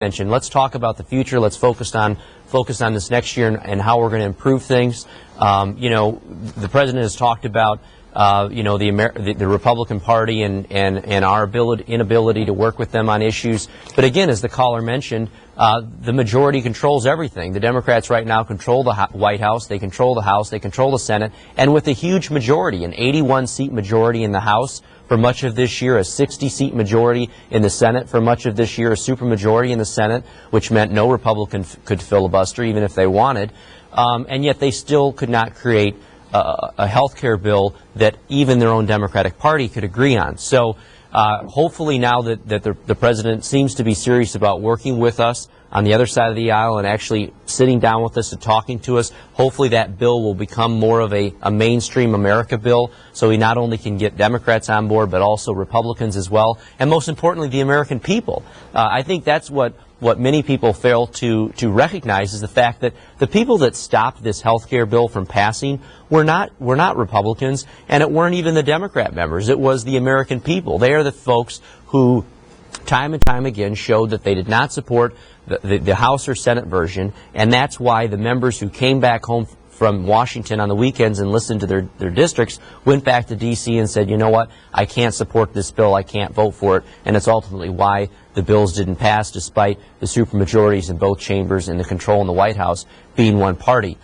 mentioned. Let's talk about the future. Let's focus on this next year and how we're going to improve things. You know, the president has talked about you know, the Republican Party and our inability to work with them on issues. But again, as the caller mentioned, the majority controls everything. The Democrats right now control the White House, they control the House, they control the Senate, and with a huge majority, an 81-seat majority in the House for much of this year, a 60-seat majority in the Senate for much of this year, a supermajority in the Senate, which meant no Republican could filibuster even if they wanted, and yet they still could not create a health care bill that even their own Democratic Party could agree on. So hopefully now that the president seems to be serious about working with us on the other side of the aisle and actually sitting down with us and talking to us, hopefully that bill will become more of a mainstream America bill, so we not only can get Democrats on board but also Republicans as well, and most importantly the American people. I think that's what many people fail to recognize, is the fact that the people that stopped this health care bill from passing were not Republicans, and it weren't even the Democrat members. It was the American people. They are the folks who time and time again showed that they did not support the House or Senate version, and that's why the members who came back home from Washington on the weekends and listened to their districts went back to D.C. and said, you know what, I can't support this bill, I can't vote for it, and it's ultimately why the bills didn't pass despite the supermajorities in both chambers and the control in the White House being one party.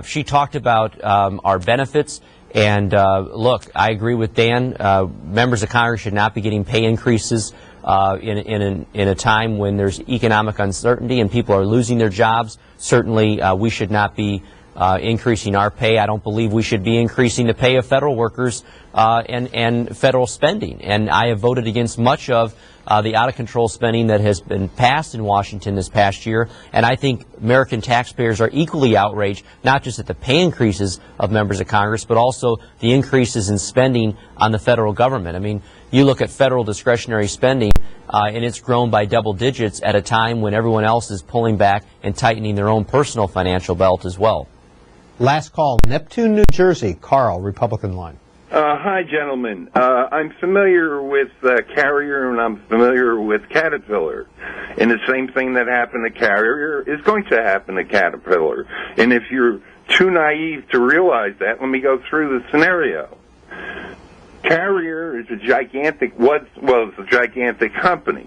She talked about our benefits, and look, I agree with Dan. Members of Congress should not be getting pay increases in a time when there's economic uncertainty and people are losing their jobs. Certainly we should not be increasing our pay. I don't believe we should be increasing the pay of federal workers and federal spending. And I have voted against much of the out-of-control spending that has been passed in Washington this past year. And I think American taxpayers are equally outraged, not just at the pay increases of members of Congress, but also the increases in spending on the federal government. I mean, you look at federal discretionary spending, and it's grown by double digits at a time when everyone else is pulling back and tightening their own personal financial belt as well. Last call, Neptune, New Jersey. Carl, Republican line. Hi, gentlemen. I'm familiar with Carrier, and I'm familiar with Caterpillar. And the same thing that happened to Carrier is going to happen to Caterpillar. And if you're too naive to realize that, let me go through the scenario. Carrier is a gigantic company.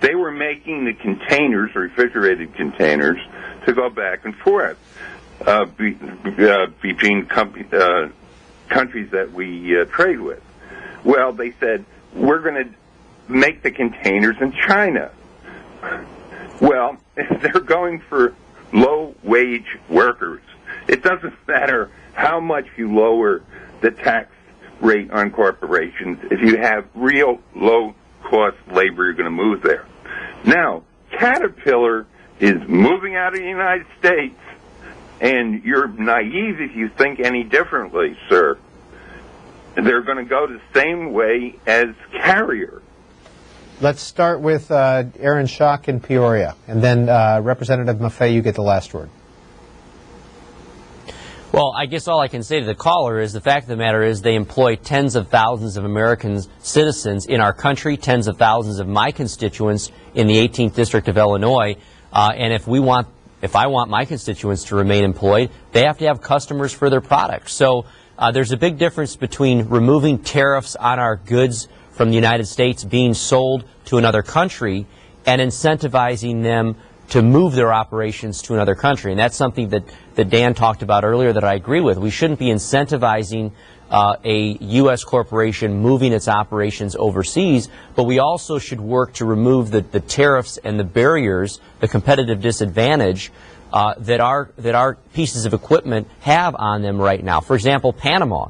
They were making the containers, refrigerated containers, to go back and forth between countries that we trade with. Well, they said, we're going to make the containers in China. Well, if they're going for low-wage workers, it doesn't matter how much you lower the tax rate on corporations. If you have real low-cost labor, you're going to move there. Now, Caterpillar is moving out of the United States, and you're naive if you think any differently, sir. They're going to go the same way as Carrier. Let's start with Aaron Schock in Peoria, and then Representative Maffei, you get the last word. Well, I guess all I can say to the caller is the fact of the matter is they employ tens of thousands of American citizens in our country, tens of thousands of my constituents in the 18th District of Illinois, and if I want my constituents to remain employed, they have to have customers for their products. So there's a big difference between removing tariffs on our goods from the United States being sold to another country and incentivizing them to move their operations to another country. And that's something that Dan talked about earlier that I agree with. We shouldn't be incentivizing a U.S. corporation moving its operations overseas, but we also should work to remove the tariffs and the barriers, the competitive disadvantage that our pieces of equipment have on them right now. For example, Panama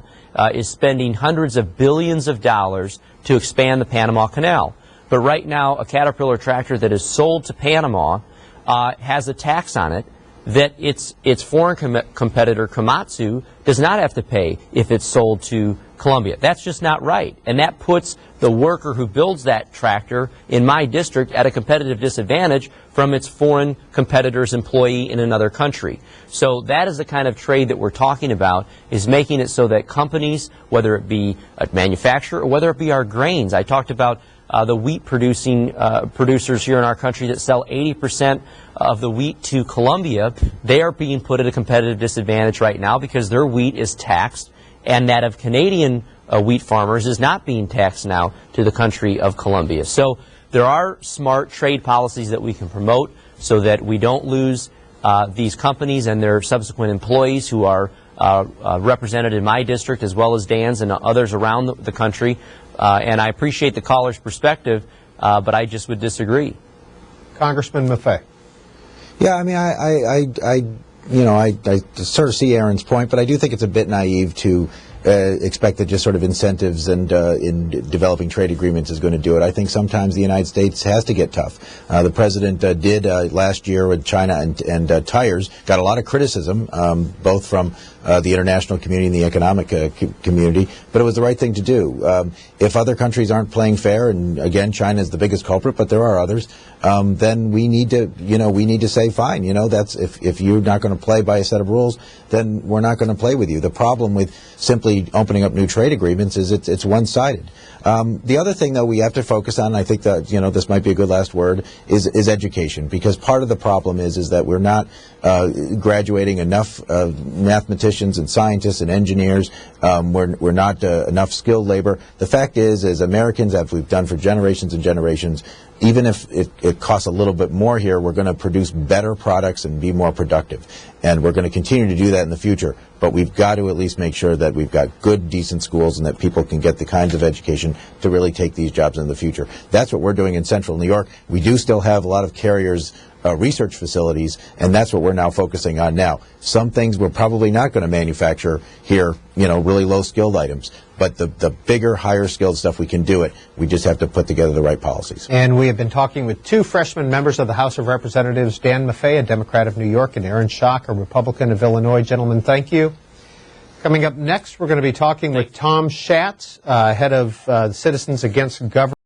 is spending hundreds of billions of dollars to expand the Panama Canal. But right now, a Caterpillar tractor that is sold to Panama has a tax on it that its foreign competitor, Komatsu, does not have to pay if it's sold to Colombia. That's just not right. And that puts the worker who builds that tractor in my district at a competitive disadvantage from its foreign competitor's employee in another country. So that is the kind of trade that we're talking about, is making it so that companies, whether it be a manufacturer or whether it be our grains, I talked about the wheat producers here in our country that sell 80% of the wheat to Colombia, they are being put at a competitive disadvantage right now because their wheat is taxed, and that of Canadian wheat farmers is not being taxed now to the country of Colombia. So there are smart trade policies that we can promote so that we don't lose these companies and their subsequent employees who are represented in my district as well as Dan's and others around the country. And I appreciate the caller's perspective, but I just would disagree. Congressman Maffei. Yeah, I mean, I sort of see Aaron's point, but I do think it's a bit naive to expect that just sort of incentives and in developing trade agreements is going to do it. I think sometimes the United States has to get tough. The president did last year with China and tires, got a lot of criticism, both from the international community and the economic community, but it was the right thing to do. If other countries aren't playing fair, and again, China is the biggest culprit, but there are others, then we need to say, fine, that's if you're not going to play by a set of rules, then we're not going to play with you. The problem with simply opening up new trade agreements is it's one-sided. The other thing, though, we have to focus on, and I think that this might be a good last word, is education, because part of the problem is that we're not graduating enough mathematicians and scientists and engineers. We're not enough skilled labor. The fact is, as Americans, as we've done for generations and generations, even if it costs a little bit more here, we're going to produce better products and be more productive. And we're going to continue to do that in the future. But we've got to at least make sure that we've got good, decent schools and that people can get the kinds of education to really take these jobs in the future. That's what we're doing in Central New York. We do still have a lot of carriers research facilities, and that's what we're now focusing on now. Some things we're probably not going to manufacture here, really low-skilled items. But the bigger, higher-skilled stuff, we can do it. We just have to put together the right policies. And we have been talking with two freshman members of the House of Representatives, Dan Maffei, a Democrat of New York, and Aaron Schock, a Republican of Illinois. Gentlemen, thank you. Coming up next, we're going to be talking with Tom Schatz, head of Citizens Against Government.